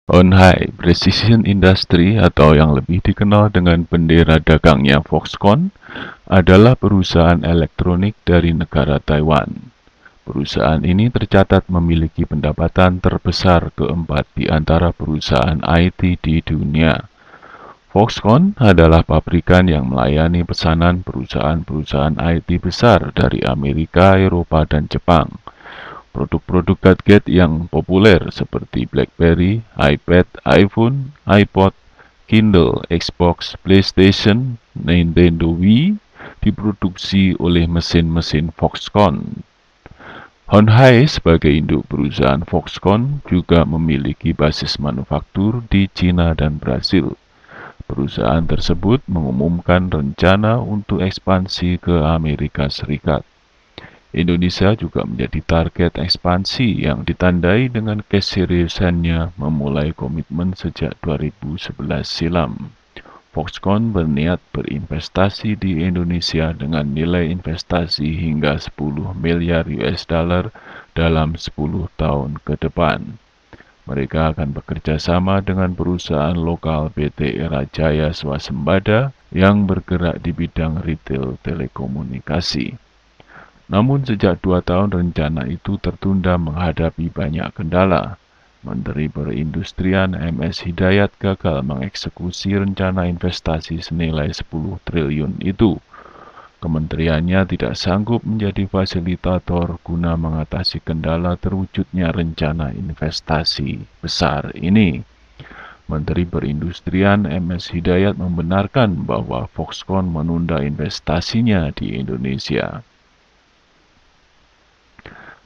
Honhai Precision Industry atau yang lebih dikenal dengan bendera dagangnya Foxconn adalah perusahaan elektronik dari negara Taiwan. Perusahaan ini tercatat memiliki pendapatan terbesar keempat di antara perusahaan IT di dunia. Foxconn adalah pabrikan yang melayani pesanan perusahaan-perusahaan IT besar dari Amerika, Eropa, dan Jepang. Produk-produk gadget yang populer seperti BlackBerry, iPad, iPhone, iPod, Kindle, Xbox, PlayStation, Nintendo Wii diproduksi oleh mesin-mesin Foxconn. Honhai sebagai induk perusahaan Foxconn juga memiliki basis manufaktur di Cina dan Brasil. Perusahaan tersebut mengumumkan rencana untuk ekspansi ke Amerika Serikat. Indonesia juga menjadi target ekspansi yang ditandai dengan keseriusannya memulai komitmen sejak 2011 silam. Foxconn berniat berinvestasi di Indonesia dengan nilai investasi hingga 10 miliar US dollar dalam 10 tahun ke depan. Mereka akan bekerja sama dengan perusahaan lokal PT Era Jaya Swasembada yang bergerak di bidang retail telekomunikasi. Namun sejak 2 tahun rencana itu tertunda menghadapi banyak kendala. Menteri Perindustrian MS Hidayat gagal mengeksekusi rencana investasi senilai 10 triliun itu. Kementeriannya tidak sanggup menjadi fasilitator guna mengatasi kendala terwujudnya rencana investasi besar ini. Menteri Perindustrian MS Hidayat membenarkan bahwa Foxconn menunda investasinya di Indonesia.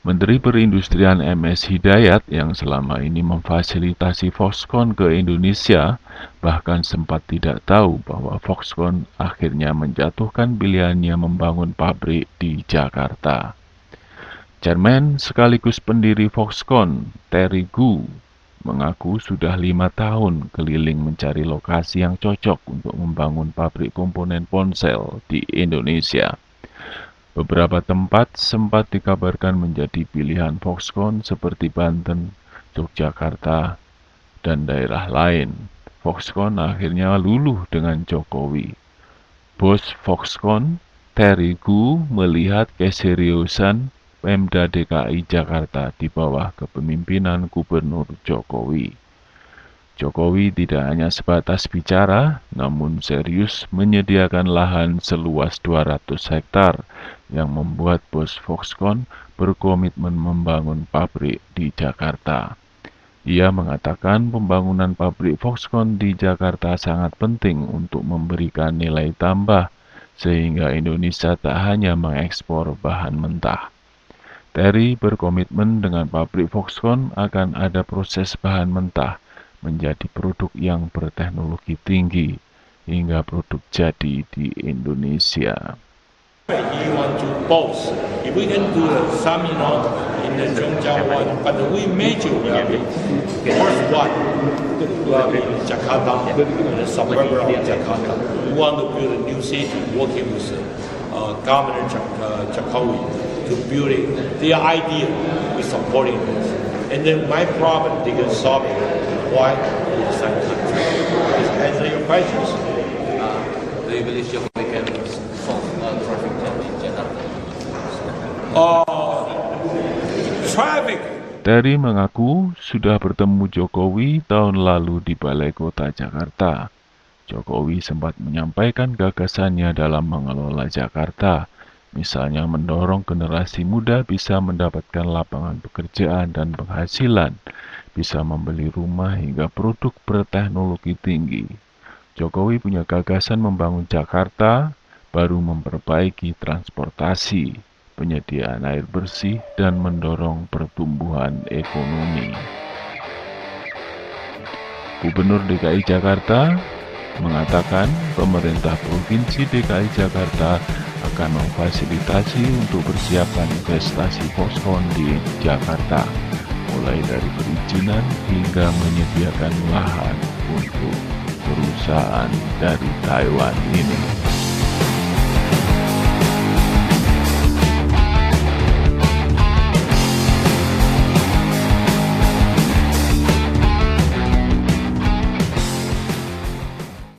Menteri Perindustrian MS Hidayat yang selama ini memfasilitasi Foxconn ke Indonesia bahkan sempat tidak tahu bahwa Foxconn akhirnya menjatuhkan pilihannya membangun pabrik di Jakarta. Chairman sekaligus pendiri Foxconn, Terry Gu, mengaku sudah 5 tahun keliling mencari lokasi yang cocok untuk membangun pabrik komponen ponsel di Indonesia. Beberapa tempat sempat dikabarkan menjadi pilihan Foxconn seperti Banten, Yogyakarta, dan daerah lain. Foxconn akhirnya luluh dengan Jokowi. Bos Foxconn, Terry Gu, melihat keseriusan Pemda DKI Jakarta di bawah kepemimpinan Gubernur Jokowi. Jokowi tidak hanya sebatas bicara, namun serius menyediakan lahan seluas 200 hektar yang membuat bos Foxconn berkomitmen membangun pabrik di Jakarta. Ia mengatakan pembangunan pabrik Foxconn di Jakarta sangat penting untuk memberikan nilai tambah sehingga Indonesia tak hanya mengekspor bahan mentah. Terry berkomitmen dengan pabrik Foxconn akan ada proses bahan mentah menjadi produk yang berteknologi tinggi hingga produk jadi di Indonesia. You want to both. If we can do some, in the Zhengzhou one, but we major will be first one will be in Jakarta, the suburb of Jakarta. We want to build a new city, working with Governor Jokowi to build it. Their idea, we supporting it. And then my problem, they can solve it. Why? In the same country. Just answer your questions. Do you believe Jokowi can solve traffic jam in Jakarta? Traffic. Terry mengaku sudah bertemu Jokowi tahun lalu di Balai Kota Jakarta. Jokowi sempat menyampaikan gagasannya dalam mengelola Jakarta, misalnya mendorong generasi muda bisa mendapatkan lapangan pekerjaan dan penghasilan, bisa membeli rumah hingga produk berteknologi tinggi. Jokowi punya gagasan membangun Jakarta, baru memperbaiki transportasi, penyediaan air bersih, dan mendorong pertumbuhan ekonomi. Gubernur DKI Jakarta mengatakan pemerintah Provinsi DKI Jakarta akan memfasilitasi untuk persiapan investasi Foxconn di Jakarta, mulai dari perizinan hingga menyediakan lahan untuk perusahaan dari Taiwan ini.